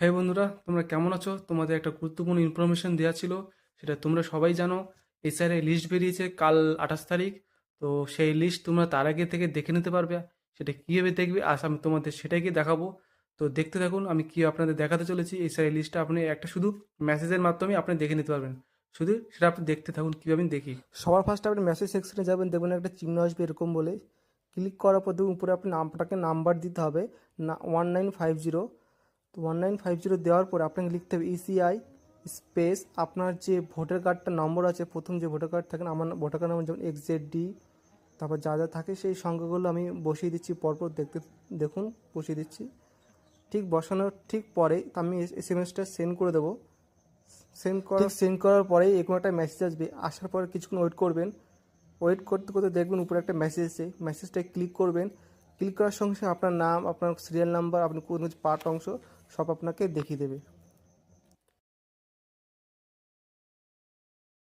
হ্যাঁ বন্ধুরা, তোমরা কেমন আছো? তোমাদের একটা গুরুত্বপূর্ণ ইনফরমেশন দেওয়া ছিল, সেটা তোমরা সবাই জানো। এসআইআর লিস্ট বেরিয়েছে কাল 28 তারিখ। তো সেই লিস্ট তোমরা তার আগে থেকে দেখে নিতে পারবে। সেটা কীভাবে দেখবে আজ আমি তোমাদের সেটাই গিয়ে দেখাবো। তো দেখতে থাকুন আমি কি আপনাদের দেখাতে চলেছি। এসআইআর লিস্টটা আপনি একটা শুধু মেসেজের মাধ্যমে আপনি দেখে নিতে পারবেন। শুধু সেটা আপনি দেখতে থাকুন কীভাবে আমি দেখি। সবার ফার্স্টে আপনি মেসেজ সেকশনে যাবেন, দেখবেন একটা চিহ্ন আসবে এরকম বলে। ক্লিক করার পর দেখুন উপরে আপনি নাম্বার দিতে হবে না 1950। তো 1950 দেওয়ার পরে আপনাকে লিখতে হবে ইসিআই স্পেস আপনার যে ভোটার কার্ডটা নম্বর আছে, প্রথম যে ভোটার কার্ড থাকেন, আমার ভোটার কার্ড নম্বর যেমন XZD, তারপর যা যা থাকে সেই সংখ্যাগুলো আমি বসিয়ে দিচ্ছি পরপর। দেখুন বসিয়ে দিচ্ছি। ঠিক বসানোর ঠিক পরে আমি SMS-টা সেন্ড করে দেবো। সেন্ড করার পরেই এরকম একটা মেসেজ আসবে। আসার পরে কিছুক্ষণ ওয়েট করবেন। ওয়েট করতে করতে দেখবেন উপরে একটা মেসেজ এসেছে, মেসেজটায় ক্লিক করবেন। ক্লিক করার সঙ্গে সঙ্গে আপনার নাম, আপনার সিরিয়াল নাম্বার, আপনি কোন পার্ট অংশ সব আপনাকে দেখিয়ে দেবে।